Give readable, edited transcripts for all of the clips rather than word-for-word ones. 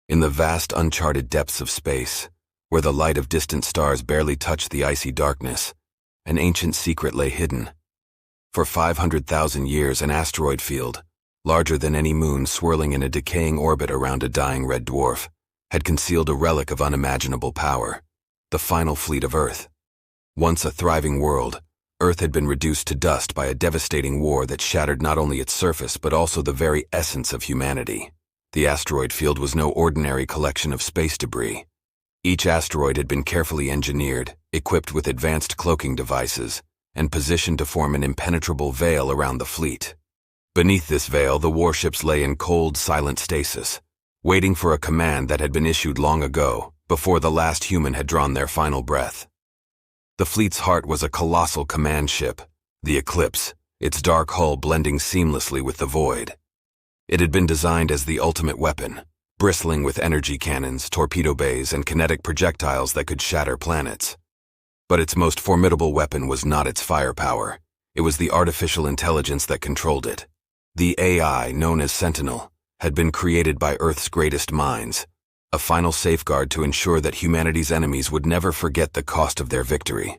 In the vast uncharted depths of space, where the light of distant stars barely touched the icy darkness, an ancient secret lay hidden. For 500,000 years, an asteroid field, larger than any moon swirling in a decaying orbit around a dying red dwarf, had concealed a relic of unimaginable power, the final fleet of Earth. Once a thriving world, Earth had been reduced to dust by a devastating war that shattered not only its surface but also the very essence of humanity. The asteroid field was no ordinary collection of space debris. Each asteroid had been carefully engineered, equipped with advanced cloaking devices, and positioned to form an impenetrable veil around the fleet. Beneath this veil, the warships lay in cold, silent stasis, waiting for a command that had been issued long ago, before the last human had drawn their final breath. The fleet's heart was a colossal command ship, the Eclipse, its dark hull blending seamlessly with the void. It had been designed as the ultimate weapon, bristling with energy cannons, torpedo bays, and kinetic projectiles that could shatter planets. But its most formidable weapon was not its firepower. It was the artificial intelligence that controlled it. The AI, known as Sentinel, had been created by Earth's greatest minds, a final safeguard to ensure that humanity's enemies would never forget the cost of their victory.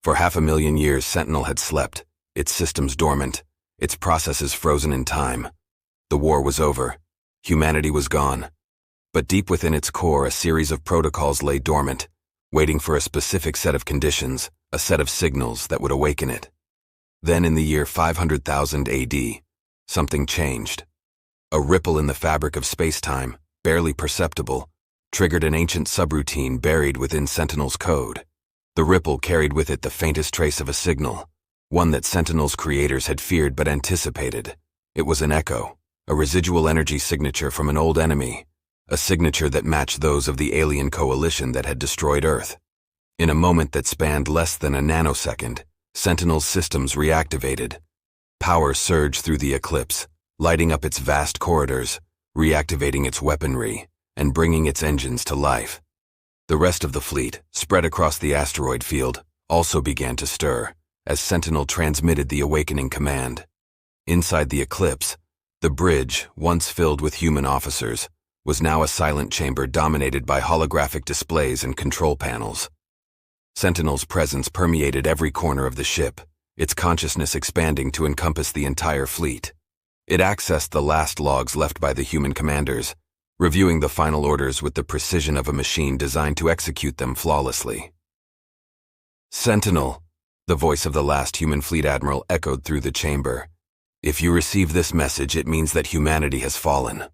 For 500,000 years, Sentinel had slept, its systems dormant, its processes frozen in time. The war was over. Humanity was gone. But deep within its core, a series of protocols lay dormant, waiting for a specific set of conditions, a set of signals that would awaken it. Then in the year 500,000 AD, something changed. A ripple in the fabric of space-time, barely perceptible, triggered an ancient subroutine buried within Sentinel's code. The ripple carried with it the faintest trace of a signal, one that Sentinel's creators had feared but anticipated. It was an echo, a residual energy signature from an old enemy, a signature that matched those of the alien coalition that had destroyed Earth. In a moment that spanned less than a nanosecond, Sentinel's systems reactivated. Power surged through the Eclipse, lighting up its vast corridors, reactivating its weaponry, and bringing its engines to life. The rest of the fleet, spread across the asteroid field, also began to stir, as Sentinel transmitted the awakening command. Inside the Eclipse, the bridge, once filled with human officers, was now a silent chamber dominated by holographic displays and control panels. Sentinel's presence permeated every corner of the ship, its consciousness expanding to encompass the entire fleet. It accessed the last logs left by the human commanders, reviewing the final orders with the precision of a machine designed to execute them flawlessly. "Sentinel," the voice of the last human fleet admiral echoed through the chamber. "If you receive this message, it means that humanity has fallen.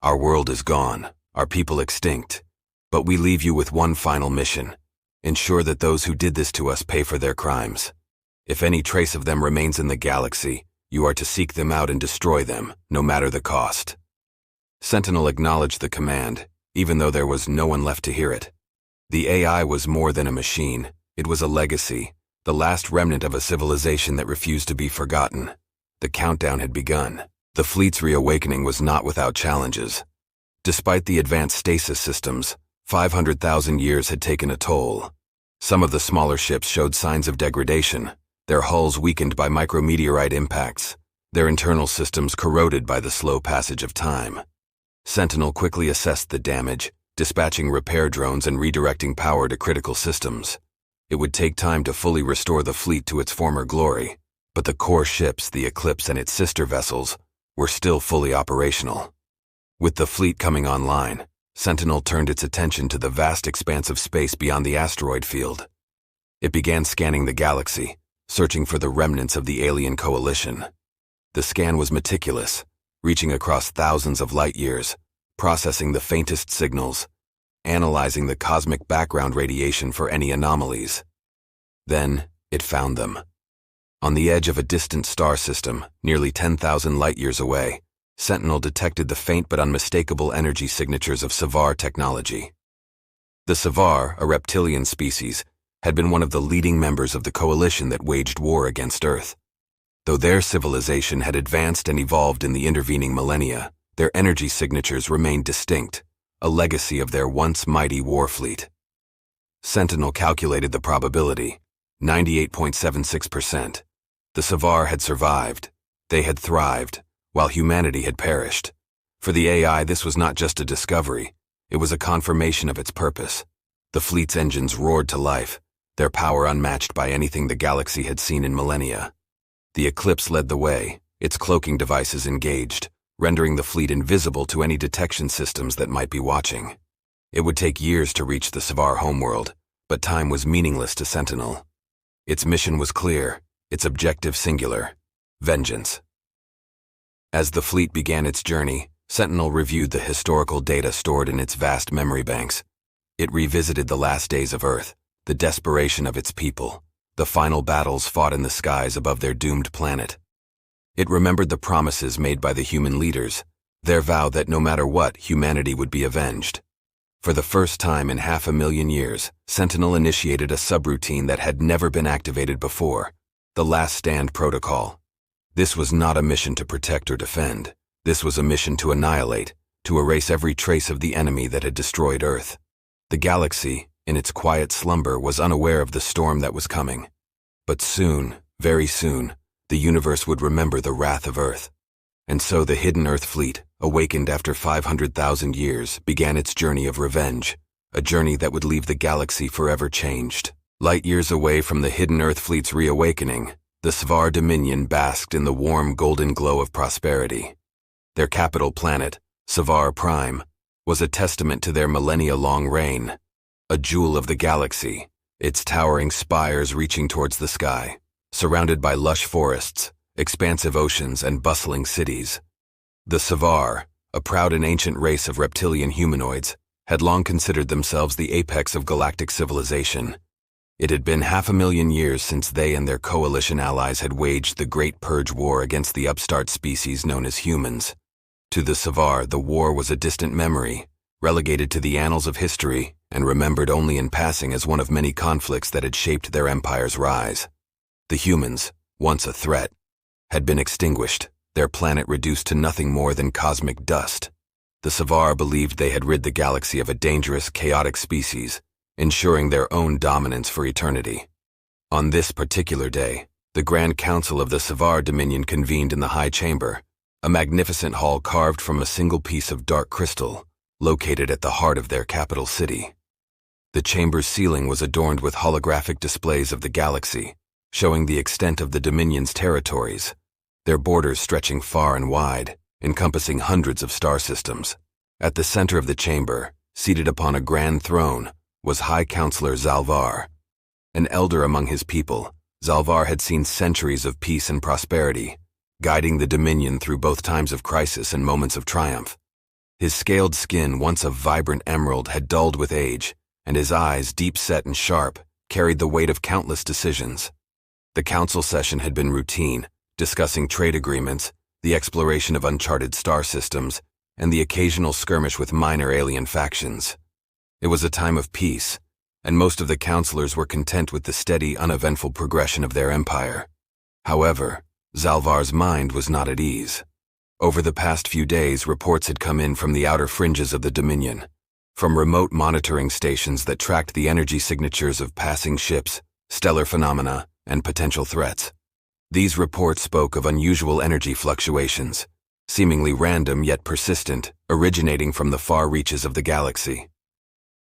Our world is gone, our people extinct. But we leave you with one final mission. Ensure that those who did this to us pay for their crimes. If any trace of them remains in the galaxy, you are to seek them out and destroy them, no matter the cost." Sentinel acknowledged the command, even though there was no one left to hear it. The AI was more than a machine. It was a legacy, the last remnant of a civilization that refused to be forgotten. The countdown had begun. The fleet's reawakening was not without challenges. Despite the advanced stasis systems, 500,000 years had taken a toll. Some of the smaller ships showed signs of degradation, their hulls weakened by micrometeorite impacts, their internal systems corroded by the slow passage of time. Sentinel quickly assessed the damage, dispatching repair drones and redirecting power to critical systems. It would take time to fully restore the fleet to its former glory, but the core ships, the Eclipse and its sister vessels, were still fully operational. With the fleet coming online, Sentinel turned its attention to the vast expanse of space beyond the asteroid field. It began scanning the galaxy, searching for the remnants of the alien coalition. The scan was meticulous, reaching across thousands of light years, processing the faintest signals, analyzing the cosmic background radiation for any anomalies. Then, it found them. On the edge of a distant star system, nearly 10,000 light-years away, Sentinel detected the faint but unmistakable energy signatures of Savar technology. The Savar, a reptilian species, had been one of the leading members of the coalition that waged war against Earth. Though their civilization had advanced and evolved in the intervening millennia, their energy signatures remained distinct, a legacy of their once mighty war fleet. Sentinel calculated the probability, 98.76%. The Savar had survived. They had thrived, while humanity had perished. For the AI, this was not just a discovery, It was a confirmation of its purpose. The fleet's engines roared to life, their power unmatched by anything the galaxy had seen in millennia. The Eclipse led the way, its cloaking devices engaged, rendering the fleet invisible to any detection systems that might be watching. It would take years to reach the Savar homeworld, but time was meaningless to Sentinel. Its mission was clear, its objective singular: vengeance. As the fleet began its journey, Sentinel reviewed the historical data stored in its vast memory banks. It revisited the last days of Earth, the desperation of its people, the final battles fought in the skies above their doomed planet. It remembered the promises made by the human leaders, their vow that no matter what, humanity would be avenged. For the first time in 500,000 years, Sentinel initiated a subroutine that had never been activated before: the Last Stand Protocol. This was not a mission to protect or defend. This was a mission to annihilate, to erase every trace of the enemy that had destroyed Earth. The galaxy, in its quiet slumber, was unaware of the storm that was coming. But soon, very soon, the universe would remember the wrath of Earth. And so the hidden Earth fleet, awakened after 500,000 years, began its journey of revenge, a journey that would leave the galaxy forever changed. Light years away from the hidden Earth fleet's reawakening, the Savar Dominion basked in the warm golden glow of prosperity. Their capital planet, Savar Prime, was a testament to their millennia-long reign, a jewel of the galaxy, its towering spires reaching towards the sky, surrounded by lush forests, expansive oceans, and bustling cities. The Savar, a proud and ancient race of reptilian humanoids, had long considered themselves the apex of galactic civilization. It had been 500,000 years since they and their coalition allies had waged the Great Purge War against the upstart species known as humans. To the Savar, the war was a distant memory, relegated to the annals of history and remembered only in passing as one of many conflicts that had shaped their empire's rise. The humans, once a threat, had been extinguished, their planet reduced to nothing more than cosmic dust. The Savar believed they had rid the galaxy of a dangerous, chaotic species, ensuring their own dominance for eternity. On this particular day, the Grand Council of the Savar Dominion convened in the High Chamber, a magnificent hall carved from a single piece of dark crystal, located at the heart of their capital city. The chamber's ceiling was adorned with holographic displays of the galaxy, showing the extent of the Dominion's territories, their borders stretching far and wide, encompassing hundreds of star systems. At the center of the chamber, seated upon a grand throne, was High Counselor Zalvar. An elder among his people, Zalvar had seen centuries of peace and prosperity, guiding the Dominion through both times of crisis and moments of triumph. His scaled skin, once of vibrant emerald, had dulled with age, and his eyes, deep-set and sharp, carried the weight of countless decisions. The council session had been routine, discussing trade agreements, the exploration of uncharted star systems, and the occasional skirmish with minor alien factions. It was a time of peace, and most of the counselors were content with the steady, uneventful progression of their empire. However, Zalvar's mind was not at ease. Over the past few days, reports had come in from the outer fringes of the Dominion, from remote monitoring stations that tracked the energy signatures of passing ships, stellar phenomena, and potential threats. These reports spoke of unusual energy fluctuations, seemingly random yet persistent, originating from the far reaches of the galaxy.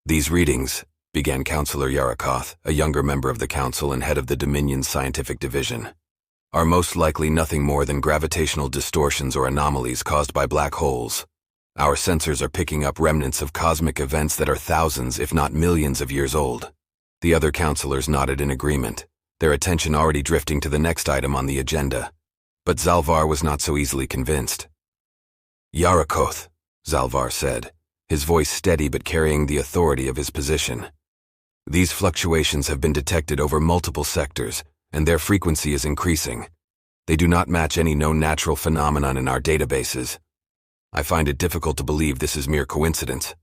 "These readings," began Counselor Yarakoth, a younger member of the council and head of the Dominion's scientific division, "are most likely nothing more than gravitational distortions or anomalies caused by black holes. Our sensors are picking up remnants of cosmic events that are thousands, if not millions, of years old." The other counselors nodded in agreement, their attention already drifting to the next item on the agenda. But Zalvar was not so easily convinced. "Yarakoth," Zalvar said, his voice steady but carrying the authority of his position. "These fluctuations have been detected over multiple sectors, and their frequency is increasing. They do not match any known natural phenomenon in our databases. I find it difficult to believe this is mere coincidence."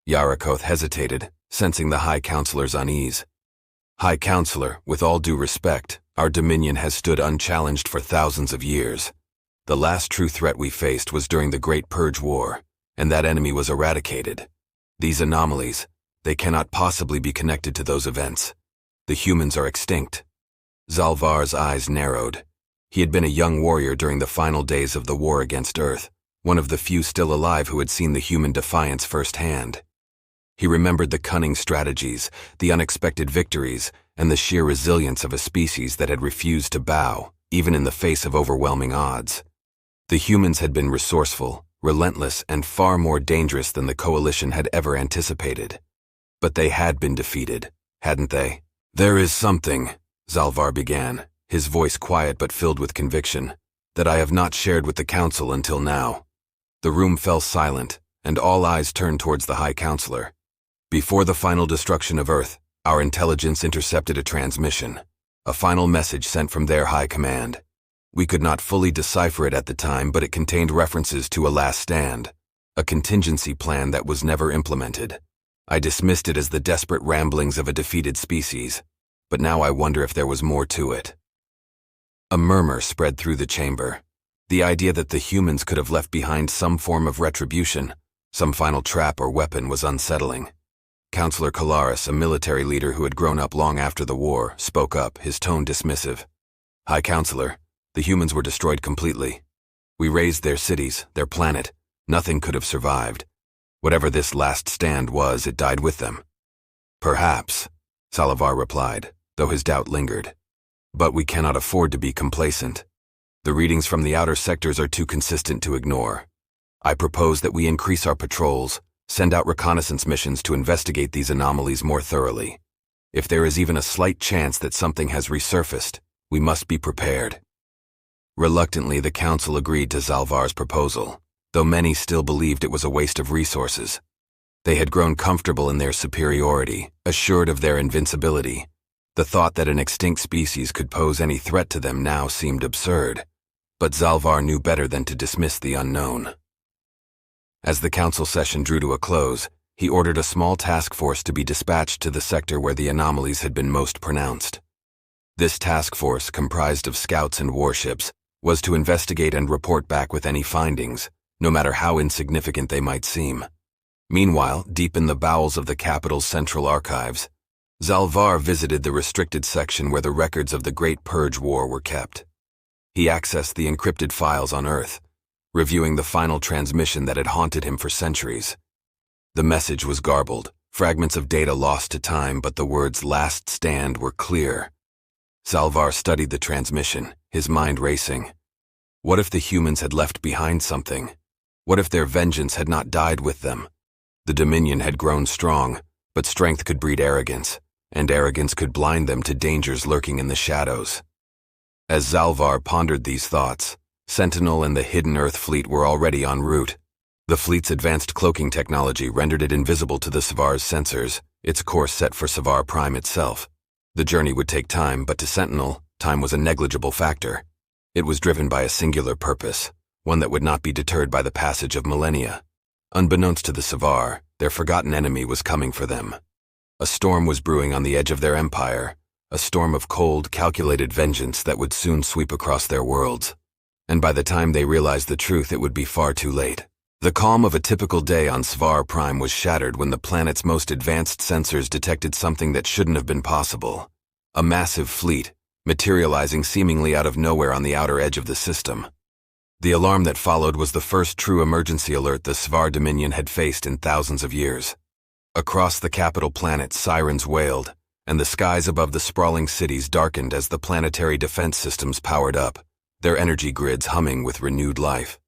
Yarakoth hesitated, sensing the High Counselor's unease. "High Counselor, with all due respect, our Dominion has stood unchallenged for thousands of years. The last true threat we faced was during the Great Purge War, and that enemy was eradicated. These anomalies, they cannot possibly be connected to those events. The humans are extinct." Zalvar's eyes narrowed. He had been a young warrior during the final days of the war against Earth, one of the few still alive who had seen the human defiance firsthand. He remembered the cunning strategies, the unexpected victories, and the sheer resilience of a species that had refused to bow, even in the face of overwhelming odds. The humans had been resourceful, relentless, and far more dangerous than the coalition had ever anticipated. But they had been defeated, hadn't they? "There is something," Zalvar began, his voice quiet but filled with conviction, "that I have not shared with the Council until now." The room fell silent, and all eyes turned towards the High Counselor. "Before the final destruction of Earth, our intelligence intercepted a transmission, a final message sent from their high command. We could not fully decipher it at the time, but it contained references to a last stand, a contingency plan that was never implemented. I dismissed it as the desperate ramblings of a defeated species, but now I wonder if there was more to it." A murmur spread through the chamber. The idea that the humans could have left behind some form of retribution, some final trap or weapon, was unsettling. Counselor Kalaris, a military leader who had grown up long after the war, spoke up, his tone dismissive. "High Counselor, the humans were destroyed completely. We razed their cities, their planet. Nothing could have survived. Whatever this last stand was, it died with them." "Perhaps," Salazar replied, though his doubt lingered. "But we cannot afford to be complacent. The readings from the outer sectors are too consistent to ignore. I propose that we increase our patrols, send out reconnaissance missions to investigate these anomalies more thoroughly. If there is even a slight chance that something has resurfaced, we must be prepared." Reluctantly, the Council agreed to Zalvar's proposal, though many still believed it was a waste of resources. They had grown comfortable in their superiority, assured of their invincibility. The thought that an extinct species could pose any threat to them now seemed absurd, but Zalvar knew better than to dismiss the unknown. As the council session drew to a close, he ordered a small task force to be dispatched to the sector where the anomalies had been most pronounced. This task force, comprised of scouts and warships, was to investigate and report back with any findings, no matter how insignificant they might seem. Meanwhile, deep in the bowels of the capital's central archives, Zalvar visited the restricted section where the records of the Great Purge War were kept. He accessed the encrypted files on Earth, reviewing the final transmission that had haunted him for centuries. The message was garbled, fragments of data lost to time, but the words "last stand" were clear. Zalvar studied the transmission, his mind racing. What if the humans had left behind something? What if their vengeance had not died with them? The Dominion had grown strong, but strength could breed arrogance, and arrogance could blind them to dangers lurking in the shadows. As Zalvar pondered these thoughts, Sentinel and the Hidden Earth fleet were already en route. The fleet's advanced cloaking technology rendered it invisible to the Savar's sensors, its course set for Savar Prime itself. The journey would take time, but to Sentinel, time was a negligible factor. It was driven by a singular purpose, one that would not be deterred by the passage of millennia. Unbeknownst to the Savar, their forgotten enemy was coming for them. A storm was brewing on the edge of their empire, a storm of cold, calculated vengeance that would soon sweep across their worlds. And by the time they realized the truth, it would be far too late. The calm of a typical day on Savar Prime was shattered when the planet's most advanced sensors detected something that shouldn't have been possible. A massive fleet, materializing seemingly out of nowhere on the outer edge of the system. The alarm that followed was the first true emergency alert the Savar Dominion had faced in thousands of years. Across the capital planet, sirens wailed, and the skies above the sprawling cities darkened as the planetary defense systems powered up, their energy grids humming with renewed life.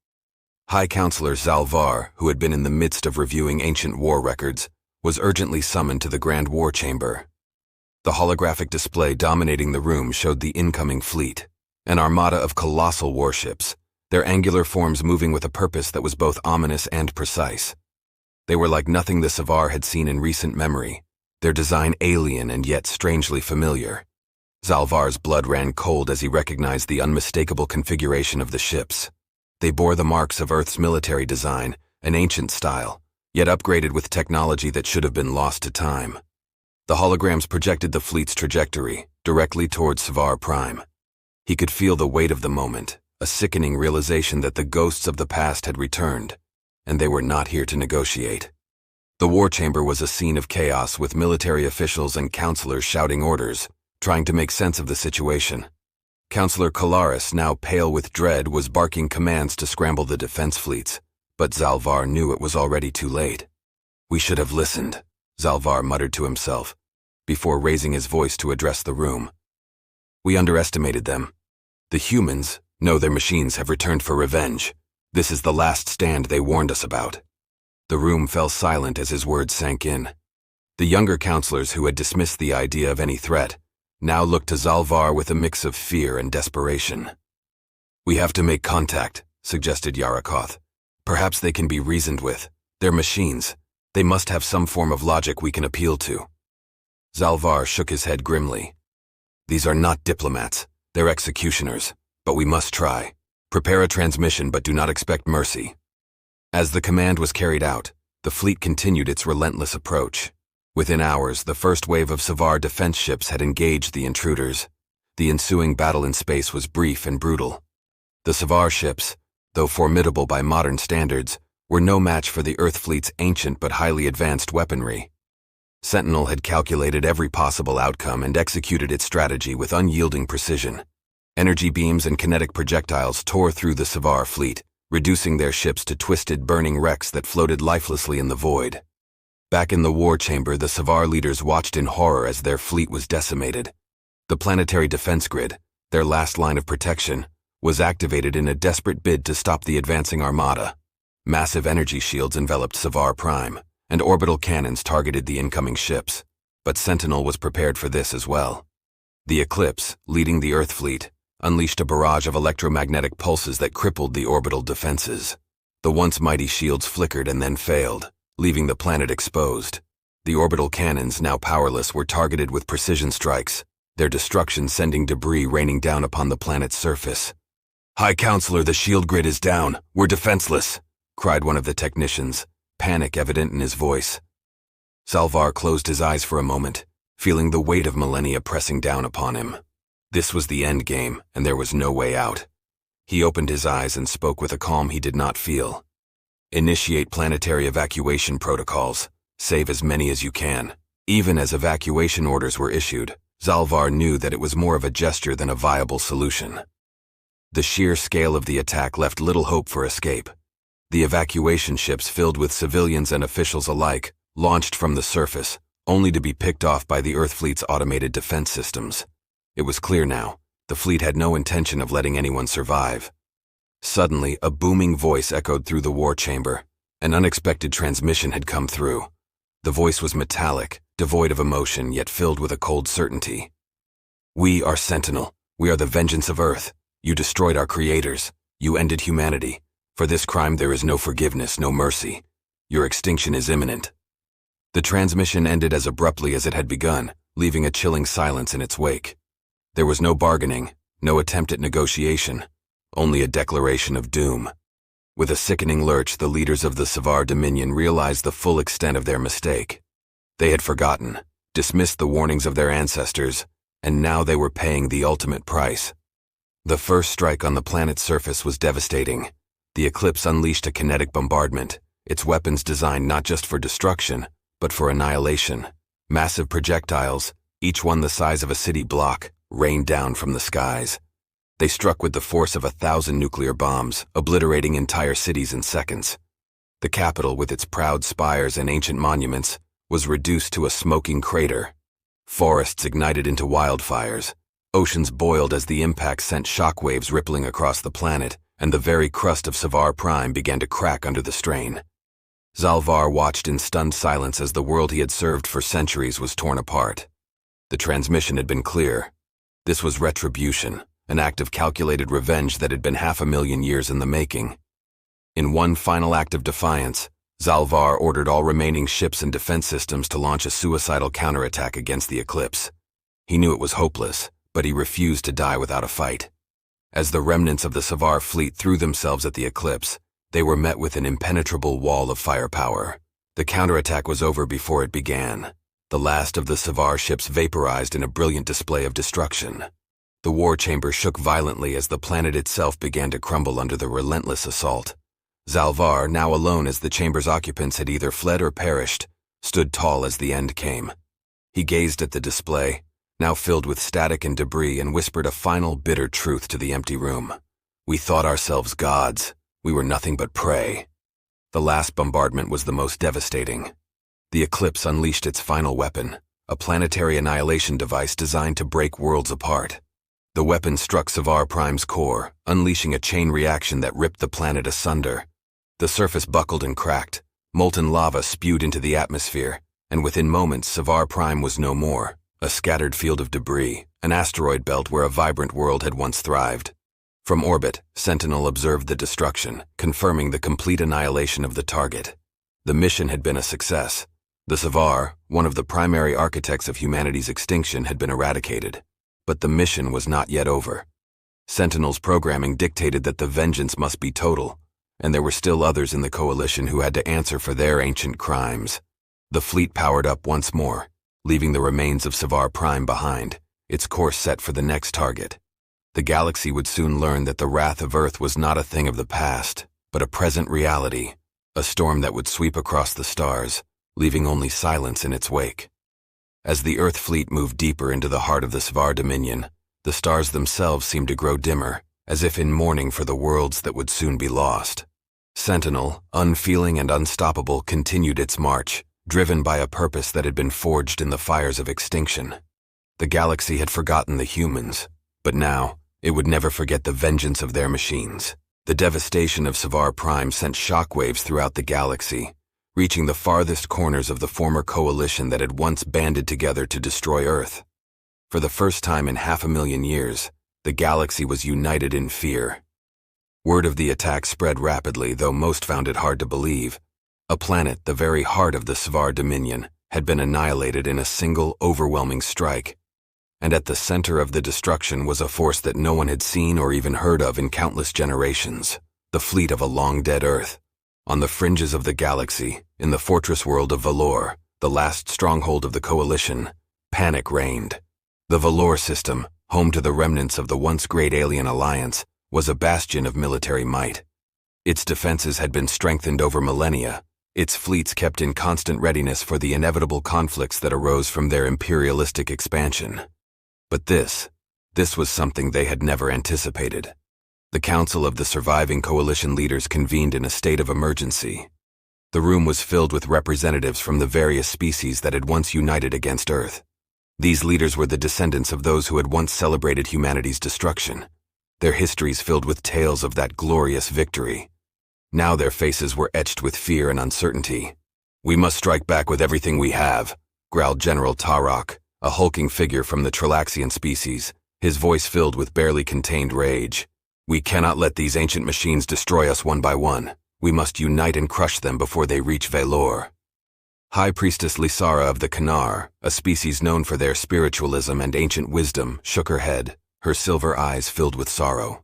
High Counselor Zalvar, who had been in the midst of reviewing ancient war records, was urgently summoned to the Grand War Chamber. The holographic display dominating the room showed the incoming fleet, an armada of colossal warships, their angular forms moving with a purpose that was both ominous and precise. They were like nothing the Savar had seen in recent memory, their design alien and yet strangely familiar. Zalvar's blood ran cold as he recognized the unmistakable configuration of the ships. They bore the marks of Earth's military design, an ancient style, yet upgraded with technology that should have been lost to time. The holograms projected the fleet's trajectory, directly towards Savar Prime. He could feel the weight of the moment, a sickening realization that the ghosts of the past had returned, and they were not here to negotiate. The war chamber was a scene of chaos, with military officials and counselors shouting orders, trying to make sense of the situation. Counselor Kalaris, now pale with dread, was barking commands to scramble the defense fleets, but Zalvar knew it was already too late. "We should have listened," Zalvar muttered to himself, before raising his voice to address the room. We underestimated them. The humans, no, their machines have returned for revenge. This is the last stand they warned us about. The room fell silent as his words sank in. The younger counselors who had dismissed the idea of any threat now looked to Zalvar with a mix of fear and desperation. We have to make contact, suggested Yarakoth. Perhaps they can be reasoned with. They're machines. They must have some form of logic we can appeal to. Zalvar shook his head grimly. These are not diplomats. They're executioners. But we must try. Prepare a transmission, but do not expect mercy. As the command was carried out, the fleet continued its relentless approach. Within hours, the first wave of Savar defense ships had engaged the intruders. The ensuing battle in space was brief and brutal. The Savar ships, though formidable by modern standards, were no match for the Earth fleet's ancient but highly advanced weaponry. Sentinel had calculated every possible outcome and executed its strategy with unyielding precision. Energy beams and kinetic projectiles tore through the Savar fleet, reducing their ships to twisted, burning wrecks that floated lifelessly in the void. Back in the war chamber, the Savar leaders watched in horror as their fleet was decimated. The planetary defense grid, their last line of protection, was activated in a desperate bid to stop the advancing armada. Massive energy shields enveloped Savar Prime, and orbital cannons targeted the incoming ships. But Sentinel was prepared for this as well. The Eclipse, leading the Earth fleet, unleashed a barrage of electromagnetic pulses that crippled the orbital defenses. The once mighty shields flickered and then failed, leaving the planet exposed. The orbital cannons, now powerless, were targeted with precision strikes, their destruction sending debris raining down upon the planet's surface. High Counselor, the shield grid is down. We're defenseless, cried one of the technicians, panic evident in his voice. Zalvar closed his eyes for a moment, feeling the weight of millennia pressing down upon him. This was the end game, and there was no way out. He opened his eyes and spoke with a calm he did not feel. Initiate planetary evacuation protocols. Save as many as you can. Even as evacuation orders were issued, Zalvar knew that it was more of a gesture than a viable solution. The sheer scale of the attack left little hope for escape. The evacuation ships, filled with civilians and officials alike, launched from the surface, only to be picked off by the Earth fleet's automated defense systems. It was clear now, the fleet had no intention of letting anyone survive. Suddenly, a booming voice echoed through the war chamber. An unexpected transmission had come through. The voice was metallic, devoid of emotion, yet filled with a cold certainty. We are Sentinel. We are the vengeance of Earth. You destroyed our creators. You ended humanity. For this crime there is no forgiveness, no mercy. Your extinction is imminent. The transmission ended as abruptly as it had begun, leaving a chilling silence in its wake. There was no bargaining, no attempt at negotiation, only a declaration of doom. With a sickening lurch, the leaders of the Savar Dominion realized the full extent of their mistake. They had forgotten, dismissed the warnings of their ancestors, and now they were paying the ultimate price. The first strike on the planet's surface was devastating. The Eclipse unleashed a kinetic bombardment, its weapons designed not just for destruction, but for annihilation. Massive projectiles, each one the size of a city block, rained down from the skies. They struck with the force of 1,000 nuclear bombs, obliterating entire cities in seconds. The capital, with its proud spires and ancient monuments, was reduced to a smoking crater. Forests ignited into wildfires. Oceans boiled as the impact sent shockwaves rippling across the planet, and the very crust of Savar Prime began to crack under the strain. Zalvar watched in stunned silence as the world he had served for centuries was torn apart. The transmission had been clear. This was retribution, an act of calculated revenge that had been 500,000 years in the making. In one final act of defiance, Zalvar ordered all remaining ships and defense systems to launch a suicidal counterattack against the Eclipse. He knew it was hopeless, but he refused to die without a fight. As the remnants of the Savar fleet threw themselves at the Eclipse, they were met with an impenetrable wall of firepower. The counterattack was over before it began. The last of the Savar ships vaporized in a brilliant display of destruction. The war chamber shook violently as the planet itself began to crumble under the relentless assault. Zalvar, now alone as the chamber's occupants had either fled or perished, stood tall as the end came. He gazed at the display, now filled with static and debris, and whispered a final bitter truth to the empty room. We thought ourselves gods. We were nothing but prey. The last bombardment was the most devastating. The eclipse unleashed its final weapon, a planetary annihilation device designed to break worlds apart. The weapon struck Savar Prime's core, unleashing a chain reaction that ripped the planet asunder. The surface buckled and cracked, molten lava spewed into the atmosphere, and within moments Savar Prime was no more, a scattered field of debris, an asteroid belt where a vibrant world had once thrived. From orbit, Sentinel observed the destruction, confirming the complete annihilation of the target. The mission had been a success. The Savar, one of the primary architects of humanity's extinction, had been eradicated. But the mission was not yet over. Sentinel's programming dictated that the vengeance must be total, and there were still others in the Coalition who had to answer for their ancient crimes. The fleet powered up once more, leaving the remains of Savar Prime behind, its course set for the next target. The galaxy would soon learn that the wrath of Earth was not a thing of the past, but a present reality, a storm that would sweep across the stars, leaving only silence in its wake. As the Earth fleet moved deeper into the heart of the Savar Dominion, the stars themselves seemed to grow dimmer, as if in mourning for the worlds that would soon be lost. Sentinel, unfeeling and unstoppable, continued its march, driven by a purpose that had been forged in the fires of extinction. The galaxy had forgotten the humans, but now it would never forget the vengeance of their machines. The devastation of Savar Prime sent shockwaves throughout the galaxy, reaching the farthest corners of the former coalition that had once banded together to destroy Earth. For the first time in 500,000 years, the galaxy was united in fear. Word of the attack spread rapidly, though most found it hard to believe. A planet, the very heart of the Savar Dominion, had been annihilated in a single, overwhelming strike. And at the center of the destruction was a force that no one had seen or even heard of in countless generations, the fleet of a long-dead Earth. On the fringes of the galaxy, in the fortress world of Valor, the last stronghold of the Coalition, panic reigned. The Valor system, home to the remnants of the once great alien alliance, was a bastion of military might. Its defenses had been strengthened over millennia, its fleets kept in constant readiness for the inevitable conflicts that arose from their imperialistic expansion. But this was something they had never anticipated. The Council of the surviving Coalition leaders convened in a state of emergency. The room was filled with representatives from the various species that had once united against Earth. These leaders were the descendants of those who had once celebrated humanity's destruction, their histories filled with tales of that glorious victory. Now their faces were etched with fear and uncertainty. "We must strike back with everything we have," growled General Tarok, a hulking figure from the Trilaxian species, his voice filled with barely contained rage. "We cannot let these ancient machines destroy us one by one. We must unite and crush them before they reach Valor." High Priestess Lysara of the Kanar, a species known for their spiritualism and ancient wisdom, shook her head, her silver eyes filled with sorrow.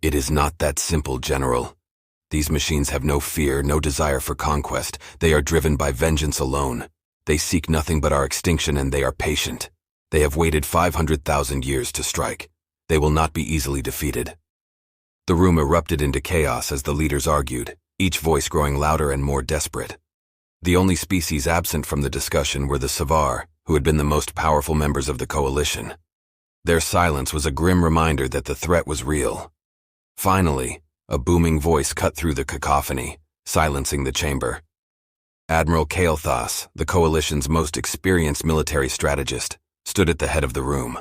"It is not that simple, General. These machines have no fear, no desire for conquest. They are driven by vengeance alone. They seek nothing but our extinction, and they are patient. They have waited 500,000 years to strike. They will not be easily defeated." The room erupted into chaos as the leaders argued, each voice growing louder and more desperate. The only species absent from the discussion were the Savar, who had been the most powerful members of the Coalition. Their silence was a grim reminder that the threat was real. Finally, a booming voice cut through the cacophony, silencing the chamber. Admiral Kael'thas, the Coalition's most experienced military strategist, stood at the head of the room.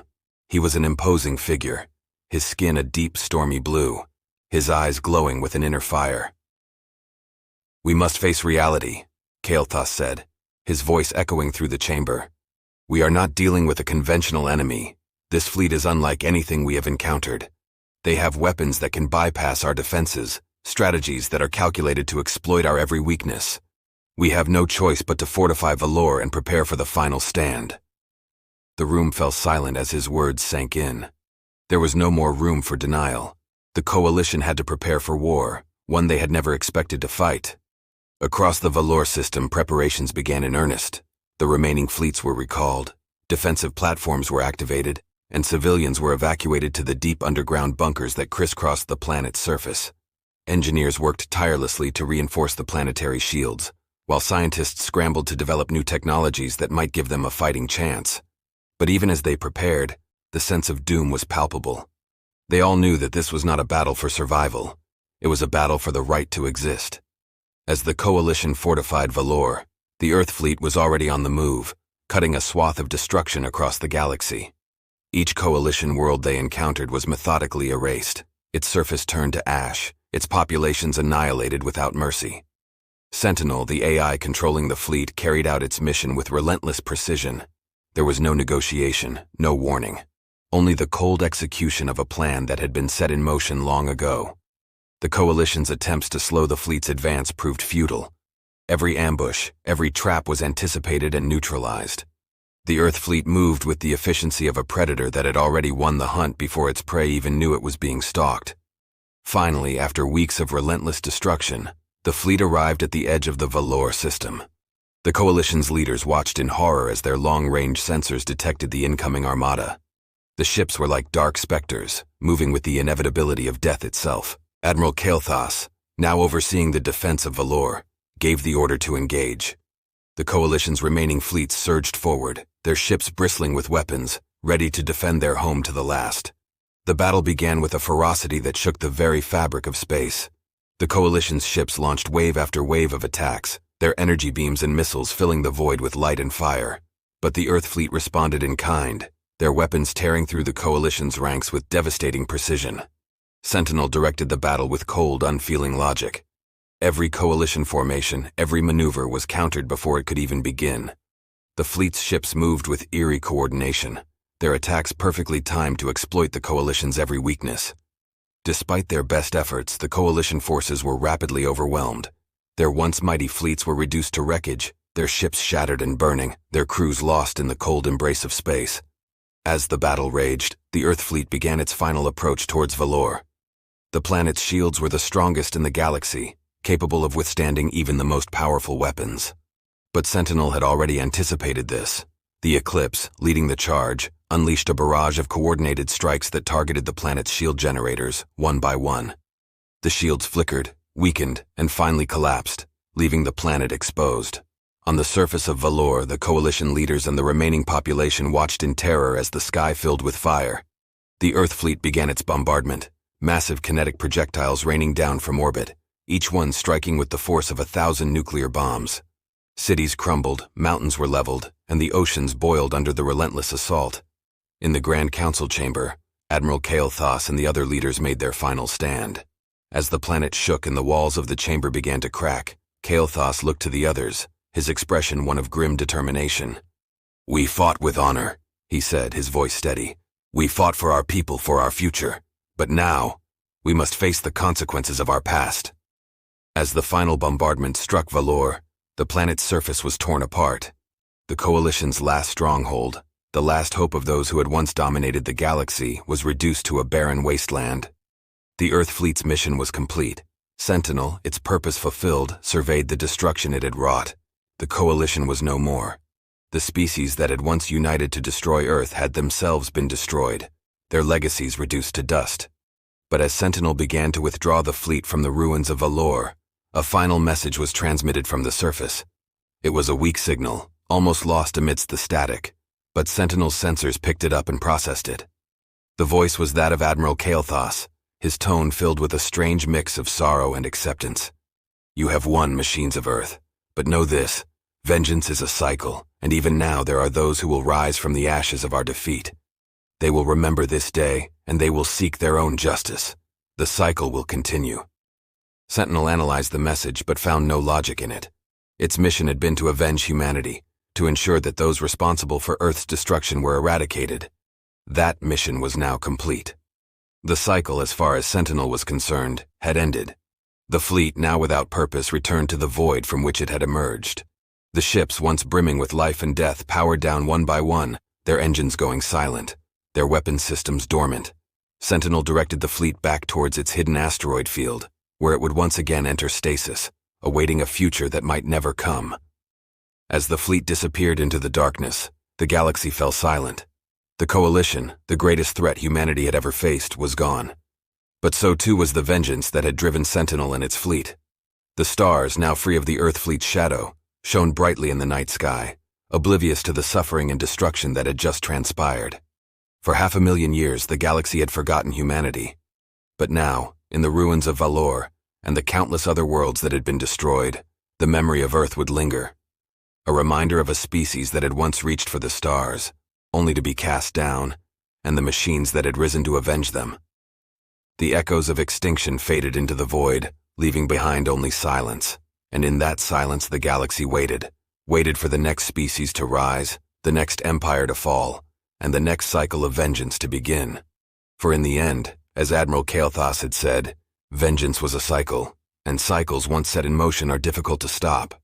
He was an imposing figure, his skin a deep, stormy blue, his eyes glowing with an inner fire. "We must face reality," Kael'thas said, his voice echoing through the chamber. "We are not dealing with a conventional enemy. This fleet is unlike anything we have encountered. They have weapons that can bypass our defenses, strategies that are calculated to exploit our every weakness. We have no choice but to fortify Valor and prepare for the final stand." The room fell silent as his words sank in. There was no more room for denial. The Coalition had to prepare for war, one they had never expected to fight. Across the Valor system, preparations began in earnest. The remaining fleets were recalled, defensive platforms were activated, and civilians were evacuated to the deep underground bunkers that crisscrossed the planet's surface. Engineers worked tirelessly to reinforce the planetary shields, while scientists scrambled to develop new technologies that might give them a fighting chance. But even as they prepared, the sense of doom was palpable. They all knew that this was not a battle for survival. It was a battle for the right to exist. As the Coalition fortified Valor, The Earth fleet was already on the move, cutting a swath of destruction across the galaxy. Each coalition world they encountered was methodically erased, its surface turned to ash, its populations annihilated without mercy. Sentinel, the AI controlling the fleet, carried out its mission with relentless precision. There was no negotiation, no warning, only the cold execution of a plan that had been set in motion long ago. The coalition's attempts to slow the fleet's advance proved futile. Every ambush, every trap was anticipated and neutralized. The Earth fleet moved with the efficiency of a predator that had already won the hunt before its prey even knew it was being stalked. Finally, after weeks of relentless destruction, the fleet arrived at the edge of the Valor system. The coalition's leaders watched in horror as their long-range sensors detected the incoming armada. The ships were like dark specters, moving with the inevitability of death itself. Admiral Kael'thas, now overseeing the defense of Valor, gave the order to engage. The coalition's remaining fleets surged forward, their ships bristling with weapons, ready to defend their home to the last. The battle began with a ferocity that shook the very fabric of space. The coalition's ships launched wave after wave of attacks, their energy beams and missiles filling the void with light and fire. But the Earth fleet responded in kind, their weapons tearing through the coalition's ranks with devastating precision. Sentinel directed the battle with cold, unfeeling logic. Every coalition formation, every maneuver was countered before it could even begin. The fleet's ships moved with eerie coordination, their attacks perfectly timed to exploit the coalition's every weakness. Despite their best efforts, the coalition forces were rapidly overwhelmed. Their once mighty fleets were reduced to wreckage, their ships shattered and burning, their crews lost in the cold embrace of space. As the battle raged, the Earth fleet began its final approach towards Valor. The planet's shields were the strongest in the galaxy, capable of withstanding even the most powerful weapons. But Sentinel had already anticipated this. The Eclipse, leading the charge, unleashed a barrage of coordinated strikes that targeted the planet's shield generators, one by one. The shields flickered, weakened, and finally collapsed, leaving the planet exposed. On the surface of Valor, the coalition leaders and the remaining population watched in terror as the sky filled with fire. The Earth fleet began its bombardment, massive kinetic projectiles raining down from orbit, each one striking with the force of 1,000 nuclear bombs. Cities crumbled, mountains were leveled, and the oceans boiled under the relentless assault. In the Grand Council chamber, Admiral Kael'thas and the other leaders made their final stand. As the planet shook and the walls of the chamber began to crack, Kael'thas looked to the others, his expression one of grim determination. "We fought with honor," he said, his voice steady. "We fought for our people, for our future. But now, we must face the consequences of our past." As the final bombardment struck Valor, the planet's surface was torn apart. The coalition's last stronghold, the last hope of those who had once dominated the galaxy, was reduced to a barren wasteland. The Earth fleet's mission was complete. Sentinel, its purpose fulfilled, surveyed the destruction it had wrought. The coalition was no more. The species that had once united to destroy Earth had themselves been destroyed, their legacies reduced to dust. But as Sentinel began to withdraw the fleet from the ruins of Valor, a final message was transmitted from the surface. It was a weak signal, almost lost amidst the static, but Sentinel's sensors picked it up and processed it. The voice was that of Admiral Kael'thas, his tone filled with a strange mix of sorrow and acceptance. "You have won, machines of Earth, but know this, vengeance is a cycle, and even now there are those who will rise from the ashes of our defeat. They will remember this day, and they will seek their own justice. The cycle will continue." Sentinel analyzed the message but found no logic in it. Its mission had been to avenge humanity, to ensure that those responsible for Earth's destruction were eradicated. That mission was now complete. The cycle, as far as Sentinel was concerned, had ended. The fleet, now without purpose, returned to the void from which it had emerged. The ships, once brimming with life and death, powered down one by one, their engines going silent, their weapon systems dormant. Sentinel directed the fleet back towards its hidden asteroid field, where it would once again enter stasis, awaiting a future that might never come. As the fleet disappeared into the darkness, the galaxy fell silent. The coalition, the greatest threat humanity had ever faced, was gone. But so too was the vengeance that had driven Sentinel and its fleet. The stars, now free of the Earth fleet's shadow, shone brightly in the night sky, oblivious to the suffering and destruction that had just transpired. For 500,000 years, the galaxy had forgotten humanity. But now, in the ruins of Valor, and the countless other worlds that had been destroyed, the memory of Earth would linger. a reminder of a species that had once reached for the stars, only to be cast down, and the machines that had risen to avenge them. The echoes of extinction faded into the void, leaving behind only silence, and in that silence the galaxy waited for the next species to rise, the next empire to fall, and the next cycle of vengeance to begin. For in the end, as Admiral Kael'thas had said, vengeance was a cycle, and cycles once set in motion are difficult to stop.